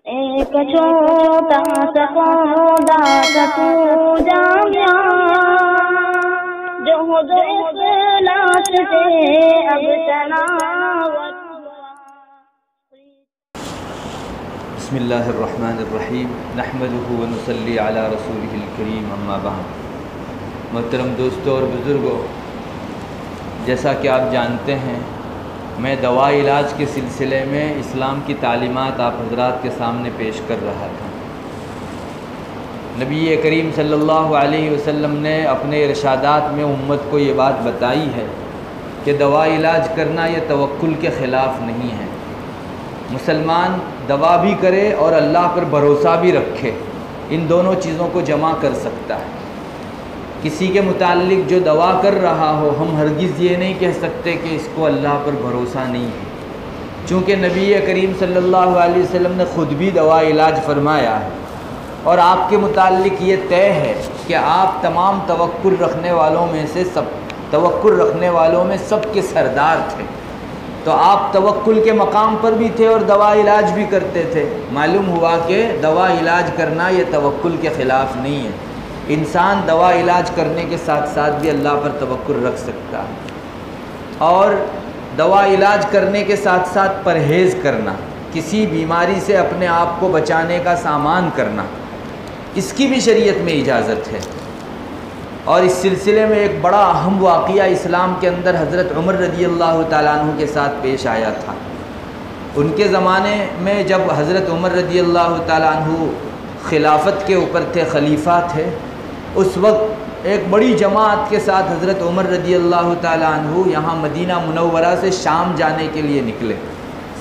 ایک چھوٹا سا پودا تھا تو جامعہ جو اخلاص سے اب تناور ہوا۔ بسم اللہ الرحمن الرحیم نحمدہ ونصلی علی رسولہ الکریم اما بعد۔ محترم دوستوں اور بزرگوں، جیسا کہ آپ جانتے ہیں، میں دوا علاج کے سلسلے میں اسلام کی تعلیمات آپ حضرات کے سامنے پیش کر رہا تھا۔ نبی کریم صلی اللہ علیہ وسلم نے اپنے ارشادات میں امت کو یہ بات بتائی ہے کہ دوا علاج کرنا یہ توکل کے خلاف نہیں ہے۔ مسلمان دوا بھی کرے اور اللہ پر بھروسہ بھی رکھے، ان دونوں چیزوں کو جمع کر سکتا ہے۔ کسی کے متعلق جو دوا کر رہا ہو، ہم ہرگز یہ نہیں کہہ سکتے کہ اس کو اللہ پر بھروسہ نہیں ہے، چونکہ نبی کریم صلی اللہ علیہ وسلم نے خود بھی دوا علاج فرمایا ہے، اور آپ کے متعلق یہ طے ہے کہ آپ تمام توکل رکھنے والوں میں سب کے سردار تھے۔ تو آپ توکل کے مقام پر بھی تھے اور دوا علاج بھی کرتے تھے۔ معلوم ہوا کہ دوا علاج کرنا یہ توکل کے خلاف نہیں ہے۔ انسان دوا علاج کرنے کے ساتھ ساتھ بھی اللہ پر توکل رکھ سکتا ہے، اور دوا علاج کرنے کے ساتھ ساتھ پرہیز کرنا، کسی بیماری سے اپنے آپ کو بچانے کا سامان کرنا، اس کی بھی شریعت میں اجازت ہے۔ اور اس سلسلے میں ایک بڑا اہم واقعہ اسلام کے اندر حضرت عمر رضی اللہ تعالیٰ عنہ کے ساتھ پیش آیا تھا۔ ان کے زمانے میں جب حضرت عمر رضی اللہ تعالیٰ عنہ خلافت کے اوپر تھے، خلیفہ تھے، اس وقت ایک بڑی جماعت کے ساتھ حضرت عمر رضی اللہ تعالیٰ عنہ یہاں مدینہ منورہ سے شام جانے کے لیے نکلے۔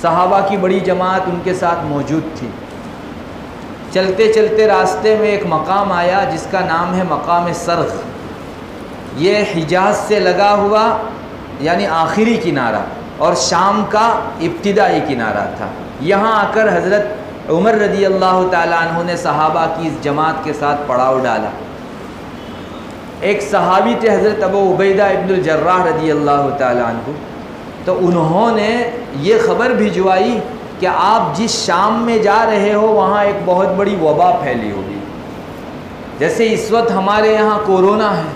صحابہ کی بڑی جماعت ان کے ساتھ موجود تھی۔ چلتے چلتے راستے میں ایک مقام آیا جس کا نام ہے مقام سرخ۔ یہ حجاز سے لگا ہوا یعنی آخری کنارہ اور شام کا ابتدائی کنارہ تھا۔ یہاں آ کر حضرت عمر رضی اللہ تعالیٰ عنہ نے صحابہ کی اس جماعت کے ساتھ پڑاؤ ڈالا۔ ایک صحابی تھے حضرت ابو عبیدہ ابن الجراح رضی اللہ تعالیٰ عنہ، تو انہوں نے یہ خبر بھجوائی کہ آپ جس شام میں جا رہے ہو وہاں ایک بہت بڑی وبا پھیلی ہوگی، جیسے اس وقت ہمارے یہاں کورونا ہے،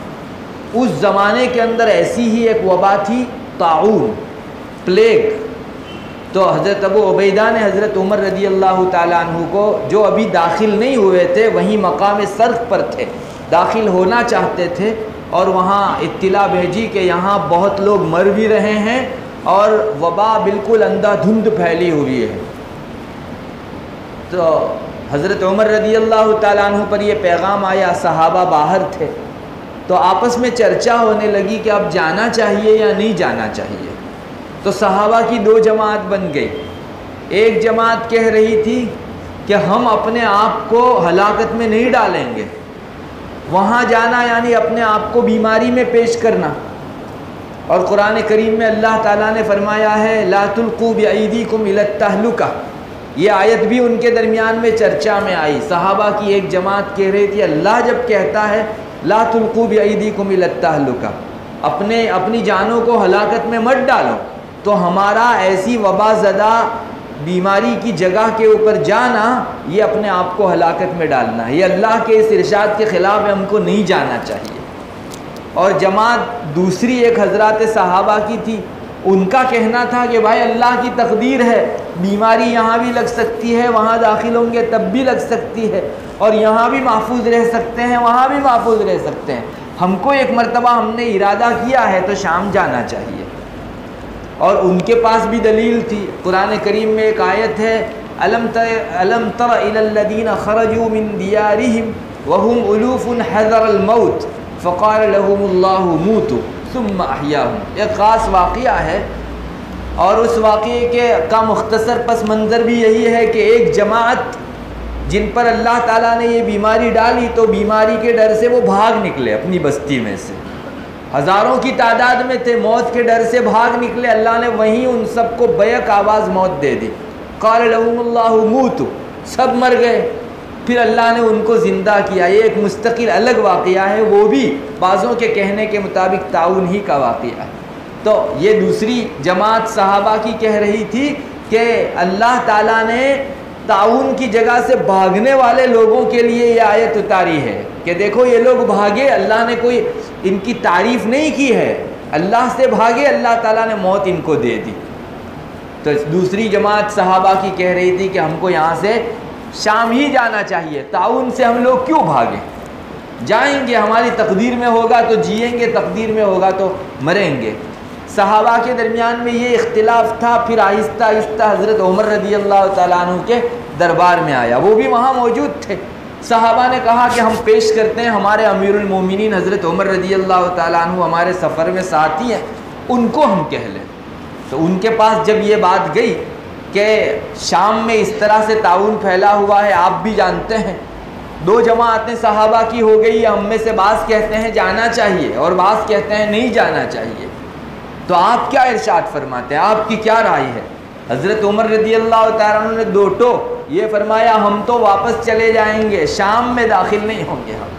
اس زمانے کے اندر ایسی ہی ایک وبا تھی، طاعون، پلیگ۔ تو حضرت ابو عبیدہ نے حضرت عمر رضی اللہ تعالیٰ عنہ کو، جو ابھی داخل نہیں ہوئے تھے، وہیں مقام سرخ پر تھے، داخل ہونا چاہتے تھے، اور وہاں اطلاع بھیجی کہ یہاں بہت لوگ مر بھی رہے ہیں اور وبا بالکل اندھا دھند پھیلی ہوئی ہے۔ تو حضرت عمر رضی اللہ تعالیٰ عنہ پر یہ پیغام آیا، صحابہ باہر تھے، تو آپس میں چرچا ہونے لگی کہ اب جانا چاہیے یا نہیں جانا چاہیے۔ تو صحابہ کی دو جماعت بن گئی۔ ایک جماعت کہہ رہی تھی کہ ہم اپنے آپ کو ہلاکت میں نہیں ڈالیں گے، وہاں جانا یعنی اپنے آپ کو بیماری میں پیش کرنا، اور قرآن کریم میں اللہ تعالیٰ نے فرمایا ہے لا تلقوا بأیدیکم الی التہلکہ، یہ آیت بھی ان کے درمیان میں چرچا میں آئی۔ صحابہ کی ایک جماعت کہہ رہی تھی اللہ جب کہتا ہے لا تلقوا بأیدیکم الی التہلکہ، اپنی جانوں کو ہلاکت میں مت ڈالو، تو ہمارا ایسی وبا زدہ بیماری کی جگہ کے اوپر جانا یہ اپنے آپ کو ہلاکت میں ڈالنا ہے، یہ اللہ کے اس ارشاد کے خلاف ہے، ہم کو نہیں جانا چاہیے۔ اور جماعت دوسری ایک حضرات صحابہ کی تھی، ان کا کہنا تھا کہ بھائی اللہ کی تقدیر ہے، بیماری یہاں بھی لگ سکتی ہے، وہاں داخل ہوں گے تب بھی لگ سکتی ہے، اور یہاں بھی محفوظ رہ سکتے ہیں، وہاں بھی محفوظ رہ سکتے ہیں، ہم کو ایک مرتبہ ہم نے ارادہ کیا ہے تو شام جانا چاہیے۔ اور ان کے پاس بھی دلیل تھی، قرآن کریم میں ایک آیت ہے الم تر الی الذین خرجوا من دیارہم وهم الوف حذر الموت فقال لهم اللہ موتوا ثم احیاهم۔ ایک خاص واقعہ ہے، اور اس واقعے کا مختصر پس منظر بھی یہی ہے کہ ایک جماعت جن پر اللہ تعالیٰ نے یہ بیماری ڈالی، تو بیماری کے ڈر سے وہ بھاگ نکلے اپنی بستی میں سے، ہزاروں کی تعداد میں تھے، موت کے ڈر سے بھاگ نکلے، اللہ نے وہیں ان سب کو بیک آواز موت دے دی، قال لهم اللہ موتوا، سب مر گئے، پھر اللہ نے ان کو زندہ کیا۔ یہ ایک مستقل الگ واقعہ ہے، وہ بھی بعضوں کے کہنے کے مطابق طاعون ہی کا واقعہ ہے۔ تو یہ دوسری جماعت صحابہ کی کہہ رہی تھی کہ اللہ تعالیٰ نے تعاون کی جگہ سے بھاگنے والے لوگوں کے لیے یہ آیت اتاری ہے کہ دیکھو یہ لوگ بھاگے، اللہ نے کوئی ان کی تعریف نہیں کی ہے، اللہ سے بھاگے، اللہ تعالیٰ نے موت ان کو دے دی۔ تو دوسری جماعت صحابہ کی کہہ رہی تھی کہ ہم کو یہاں سے شام ہی جانا چاہیے، تعاون سے ہم لوگ کیوں بھاگیں، جائیں گے، ہماری تقدیر میں ہوگا تو جئیں گے، تقدیر میں ہوگا تو مریں گے۔ صحابہ کے درمیان میں یہ اختلاف تھا، پھر آہستہ آہستہ حضرت عمر رضی اللہ تعالیٰ عنہ کے دربار میں آیا، وہ بھی وہاں موجود تھے۔ صحابہ نے کہا کہ ہم پیش کرتے ہیں ہمارے امیر المومنین حضرت عمر رضی اللہ تعالیٰ عنہ ہمارے سفر میں ساتھی ہیں، ان کو ہم کہہ لیں۔ تو ان کے پاس جب یہ بات گئی کہ شام میں اس طرح سے تعاون پھیلا ہوا ہے، آپ بھی جانتے ہیں، دو جماعتیں صحابہ کی ہو گئی، ہم میں سے بعض کہتے ہیں جانا چاہیے اور بعض کہتے ہیں نہیں جانا چاہیے، تو آپ کیا ارشاد فرماتے ہیں، آپ کی کیا رائے ہے؟ حضرت عمر رضی اللہ تعالیٰ عنہ نے دو ٹوک یہ فرمایا، ہم تو واپس چلے جائیں گے، شام میں داخل نہیں ہوں گے ہم۔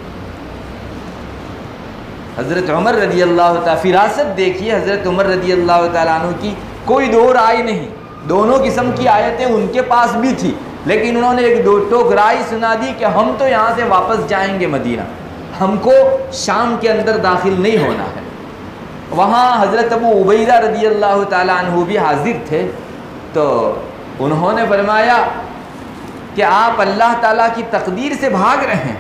حضرت عمر رضی اللہ تعالیٰ، فراست دیکھیے حضرت عمر رضی اللہ تعالیٰ عنہ کی، کوئی دو رائے نہیں، دونوں قسم کی آیتیں ان کے پاس بھی تھی، لیکن انہوں نے ایک دو ٹوک رائے سنا دی کہ ہم تو یہاں سے واپس جائیں گے مدینہ، ہم کو شام کے اندر داخل نہیں ہونا ہے۔ وہاں حضرت ابو عبیدہ رضی اللہ تعالیٰ عنہ بھی حاضر تھے، تو انہوں نے فرمایا کہ آپ اللہ تعالیٰ کی تقدیر سے بھاگ رہے ہیں۔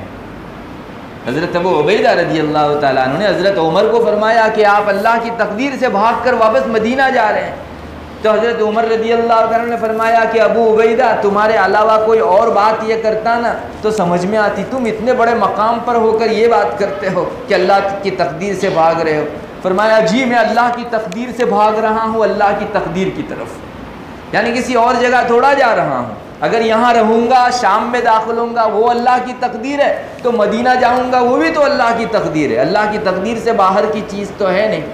حضرت ابو عبیدہ رضی اللہ تعالیٰ عنہ نے حضرت عمر کو فرمایا کہ آپ اللہ کی تقدیر سے بھاگ کر واپس مدینہ جا رہے ہیں۔ تو حضرت عمر رضی اللہ تعالیٰ عنہ نے فرمایا کہ ابو عبیدہ تمہارے علاوہ کوئی اور بات یہ کرتا نا تو سمجھ میں آتی، تم اتنے بڑے مقام پر ہو کر یہ بات کرتے ہو کہ اللہ کی تقدیر سے بھاگ رہے ہو۔ فرمایا جی میں اللہ کی تقدیر سے بھاگ رہا ہوں، اللہ کی تقدیر کی طرف، یعنی کسی اور جگہ تھوڑا جا رہا ہوں، اگر یہاں رہوں گا شام میں داخل ہوں گا وہ اللہ کی تقدیر ہے، تو مدینہ جاؤں گا وہ بھی تو اللہ کی تقدیر ہے، اللہ کی تقدیر سے باہر کی چیز تو ہے نہیں۔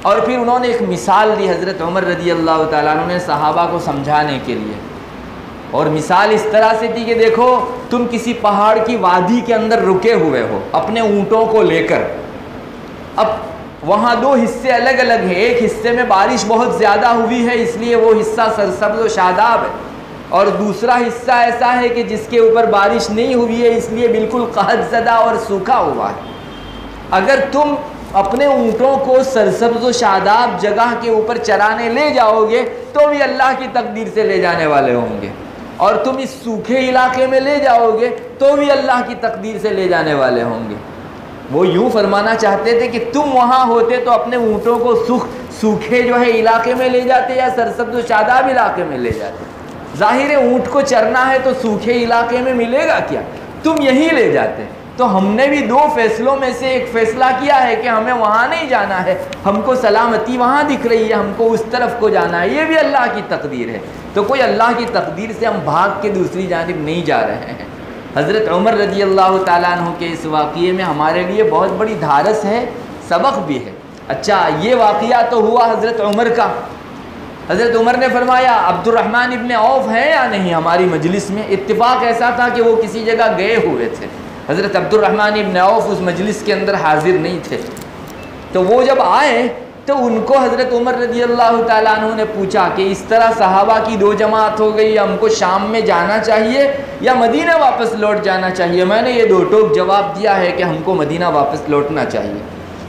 اور پھر انہوں نے ایک مثال دی حضرت عمر رضی اللہ تعالیٰ عنہ نے صحابہ کو سمجھانے کے لیے، اور مثال اس طرح سے تھی کہ دیکھو تم کسی پہاڑ کی وادی کے اندر رکے ہوئے ہو اپنے اونٹوں کو لے کر، اب وہاں دو حصے الگ الگ ہیں، ایک حصے میں بارش بہت زیادہ ہوئی ہے اس لیے وہ حصہ سرسبز و شاداب ہے، اور دوسرا حصہ ایسا ہے کہ جس کے اوپر بارش نہیں ہوئی ہے اس لیے بالکل قحط زدہ اور سوکھا ہوا ہے۔ اگر تم اپنے اونٹوں کو سرسبز و شاداب جگہ کے اوپر چرانے لے جاؤ گے تو بھی اللہ کی تقدیر سے لے جانے والے ہوں گے، اور تم اس سوکھے علاقے میں لے جاؤ گے تو بھی اللہ کی تقدیر سے لے جانے والے ہوں گے۔ وہ یوں فرمانا چاہتے تھے کہ تم وہاں ہوتے تو اپنے اونٹوں کو سوکھے جو ہے علاقے میں لے جاتے یا سرسبز و شاداب علاقے میں لے جاتے، ظاہر ہے اونٹ کو چرنا ہے تو سوکھے علاقے میں ملے گا کیا، تم یہیں لے جاتے۔ تو ہم نے بھی دو فیصلوں میں سے ایک فیصلہ کیا ہے کہ ہمیں وہاں نہیں جانا ہے، ہم کو سلامتی وہاں دکھ رہی ہے، ہم کو اس طرف کو جانا ہے، یہ بھی اللہ کی تقدیر ہے۔ تو کوئی اللہ کی تقدیر سے ہم بھاگ کے دوسری جانب نہیں جا رہے ہیں۔ حضرت عمر رضی اللہ تعالیٰ عنہ کے اس واقعے میں ہمارے لیے بہت بڑی دھارس ہے، سبق بھی ہے۔ اچھا یہ واقعہ تو ہوا حضرت عمر کا، حضرت عمر نے فرمایا عبد الرحمن ابن عوف ہیں یا نہیں ہماری مجلس میں، اتفاق ایسا تھا کہ وہ کسی جگہ گئے ہوئے تھے، حضرت عبد الرحمن ابن عوف اس مجلس کے اندر حاضر نہیں تھے۔ تو وہ جب آئے تو ان کو حضرت عمر رضی اللہ تعالیٰ عنہ نے پوچھا کہ اس طرح صحابہ کی دو جماعت ہو گئی، ہم کو شام میں جانا چاہیے یا مدینہ واپس لوٹ جانا چاہیے؟ میں نے یہ دو ٹوک جواب دیا ہے کہ ہم کو مدینہ واپس لوٹنا چاہیے۔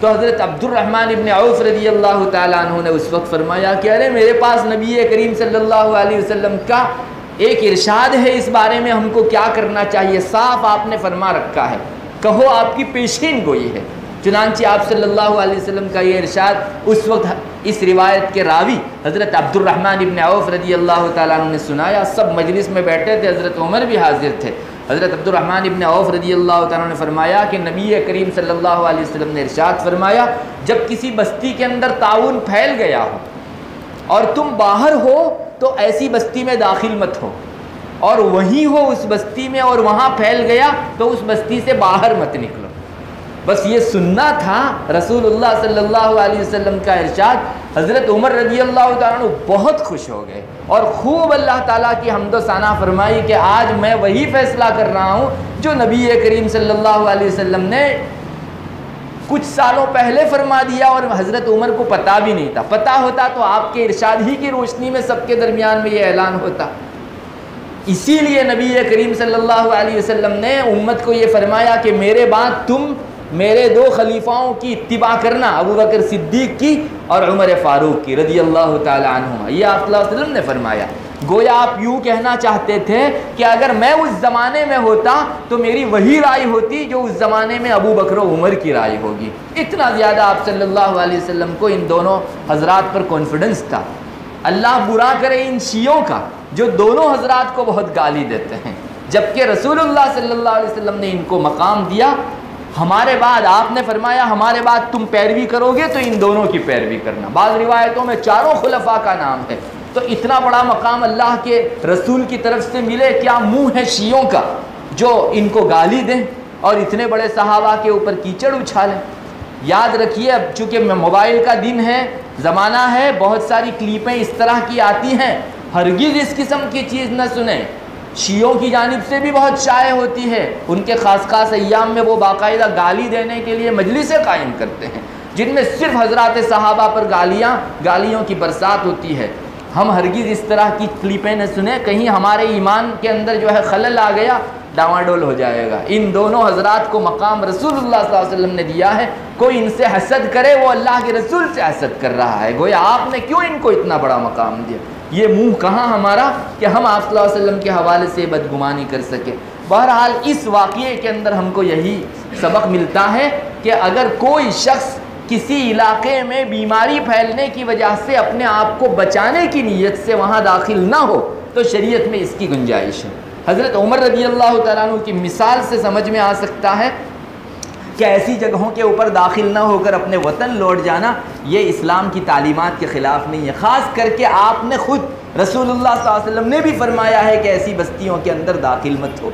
تو حضرت عبد الرحمن ابن عوف رضی اللہ تعالیٰ عنہ نے اس وقت فرمایا کہ ارے میرے پاس نبی کریم صلی اللہ علیہ وسلم کا ایک ارشاد ہے، اس بارے میں ہم کو کیا کرنا چاہیے، صاف آپ نے فرما رکھا ہے، کہو آپ کی پیشین گوئی ہے۔ چنانچہ آپ صلی اللہ علیہ وسلم کا یہ ارشاد اس وقت اس روایت کے راوی حضرت عبد الرحمن ابن عوف رضی اللہ تعالیٰ عنہ نے سنایا، سب مجلس میں بیٹھے تھے، حضرت عمر بھی حاضر تھے۔ حضرت عبد الرحمن ابن عوف رضی اللہ تعالیٰ عنہ نے فرمایا کہ نبی کریم صلی اللہ علیہ وسلم نے ارشاد فرمایا جب کسی بستی کے اندر تعاون پھیل گیا ہو اور تم باہر ہو تو ایسی بستی میں داخل مت ہو، اور وہیں ہو اس بستی میں اور وہاں پھیل گیا تو اس بستی سے باہر مت نکلو۔ بس یہ سننا تھا رسول اللہ صلی اللہ علیہ وسلم کا ارشاد۔ حضرت عمر رضی اللہ تعالیٰ عنہ بہت خوش ہو گئے اور خوب اللہ تعالیٰ کی حمد و ثنا فرمائی کہ آج میں وہی فیصلہ کر رہا ہوں جو نبی کریم صلی اللہ علیہ وسلم نے کچھ سالوں پہلے فرما دیا اور حضرت عمر کو پتہ بھی نہیں تھا، پتہ ہوتا تو آپ کے ارشاد ہی کی روشنی میں سب کے درمیان میں یہ اعلان ہوتا۔ اسی لیے نبی کریم صلی اللہ علیہ وسلم نے امت کو یہ فرمایا کہ میرے بعد تم میرے دو خلیفاؤں کی اتباع کرنا، ابو بکر صدیق کی اور عمر فاروق کی رضی اللہ تعالی عنہما، یہ آپ صلی اللہ علیہ وسلم نے فرمایا۔ گویا آپ یوں کہنا چاہتے تھے کہ اگر میں اس زمانے میں ہوتا تو میری وہی رائے ہوتی جو اس زمانے میں ابو بکر و عمر کی رائے ہوگی۔ اتنا زیادہ آپ صلی اللہ علیہ وسلم کو ان دونوں حضرات پر کانفیڈنس تھا۔ اللہ برا کرے ان شیعوں کا جو دونوں حضرات کو بہت گالی دیتے ہیں، جبکہ رسول اللہ صلی اللہ علیہ وسلم نے ان کو مقام دیا۔ ہمارے بعد آپ نے فرمایا ہمارے بعد تم پیروی کرو گے تو ان دونوں کی پیروی کرنا۔ بعض روایتوں میں چاروں خلفاء کا نام ہے۔ تو اتنا بڑا مقام اللہ کے رسول کی طرف سے ملے، کیا منہ ہے شیعوں کا جو ان کو گالی دیں اور اتنے بڑے صحابہ کے اوپر کیچڑ اچھالیں۔ یاد رکھیے اب چونکہ موبائل کا دن ہے، زمانہ ہے، بہت ساری کلیپیں اس طرح کی آتی ہیں، ہرگز اس قسم کی چیز نہ سنیں۔ شیعوں کی جانب سے بھی بہت شائع ہوتی ہے، ان کے خاص خاص ایام میں وہ باقاعدہ گالی دینے کے لیے مجلسیں قائم کرتے ہیں جن میں صرف حضرات صحابہ پر گالیوں کی برسات ہوتی ہے۔ ہم ہرگز اس طرح کی کلپیں نہ سنیں، کہیں ہمارے ایمان کے اندر جو ہے خلل آ گیا، ڈاواڈول ہو جائے گا۔ ان دونوں حضرات کو مقام رسول اللہ صلی اللہ علیہ وسلم نے دیا ہے، کوئی ان سے حسد کرے وہ اللہ کے رسول سے حسد کر رہا ہے۔ گویا آپ نے کیوں ان کو اتنا بڑا مقام دیا؟ یہ منہ کہاں ہمارا کہ ہم آپ صلی اللہ علیہ وسلم کے حوالے سے بدگمانی کر سکیں۔ بہرحال اس واقعے کے اندر ہم کو یہی سبق ملتا ہے کہ اگر کوئی شخص کسی علاقے میں بیماری پھیلنے کی وجہ سے اپنے آپ کو بچانے کی نیت سے وہاں داخل نہ ہو تو شریعت میں اس کی گنجائش ہے۔ حضرت عمر رضی اللہ تعالیٰ عنہ کی مثال سے سمجھ میں آ سکتا ہے کہ ایسی جگہوں کے اوپر داخل نہ ہو کر اپنے وطن لوٹ جانا یہ اسلام کی تعلیمات کے خلاف نہیں ہے۔ خاص کر کے آپ نے خود رسول اللہ صلی اللہ علیہ وسلم نے بھی فرمایا ہے کہ ایسی بستیوں کے اندر داخل مت ہو۔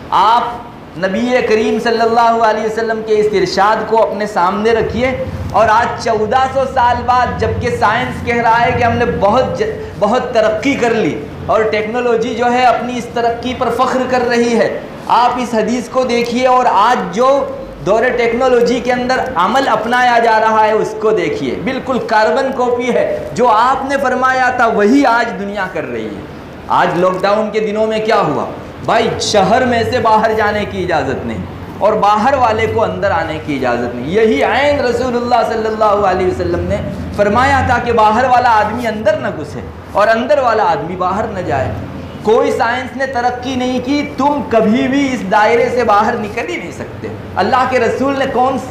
آپ نبی کریم صلی اللہ علیہ وسلم کے اس ارشاد کو اپنے سامنے رکھیے، اور آج 1400 سال بعد جبکہ سائنس کہہ رہا ہے کہ ہم نے بہت ترقی کر لی اور ٹیکنالوجی جو ہے اپنی اس ترقی پر فخر کر رہی ہے، آپ اس حدیث کو دیکھیے اور آج جو دور ٹیکنالوجی کے اندر عمل اپنایا جا رہا ہے اس کو دیکھیے، بالکل کاربن کاپی ہے۔ جو آپ نے فرمایا تھا وہی آج دنیا کر رہی ہے۔ آج لاک ڈاؤن کے دنوں میں کیا ہوا بھائی؟ شہر میں سے باہر جانے کی اجازت نہیں اور باہر والے کو اندر آنے کی اجازت نہیں۔ یہی عین رسول اللہ صلی اللہ علیہ وسلم نے فرمایا تھا کہ باہر والا آدمی اندر نہ گھسے اور اندر والا آدمی باہر نہ جائے۔ کوئی سائنس نے ترقی نہیں کی، تم کبھی بھی اس دائرے سے باہر نکل ہی نہیں سکتے۔ اللہ کے رسول نے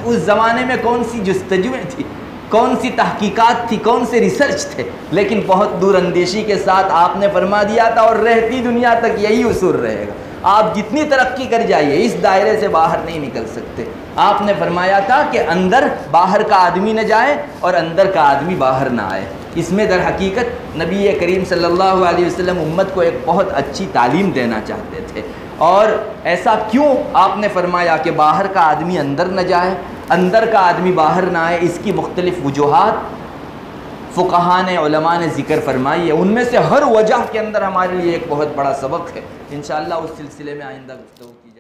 اس زمانے میں کون سی جستجویں تھی، کون سی تحقیقات تھی، کون سے ریسرچ تھے، لیکن بہت دور اندیشی کے ساتھ آپ نے فرما دیا تھا اور رہتی دنیا تک یہی اصول رہے گا۔ آپ جتنی ترقی کر جائیے اس دائرے سے باہر نہیں نکل سکتے۔ آپ نے فرمایا تھا کہ اندر باہر کا آدمی نہ جائے اور اندر کا آدمی باہر نہ آئے۔ اس میں در حقیقت نبی کریم صلی اللہ علیہ وسلم امت کو ایک بہت اچھی تعلیم دینا چاہتے تھے۔ اور ایسا کیوں آپ نے فرمایا کہ باہر کا آدمی اندر نہ جائے، اندر کا آدمی باہر نہ آئے؟ اس کی مختلف وجوہات فقہاء نے، علماء نے ذکر فرمائی ہے۔ ان میں سے ہر وجہ کے اندر ہمارے لیے ایک بہت بڑا سبق ہے، انشاءاللہ اس سلسلے میں آئندہ گفتگو کی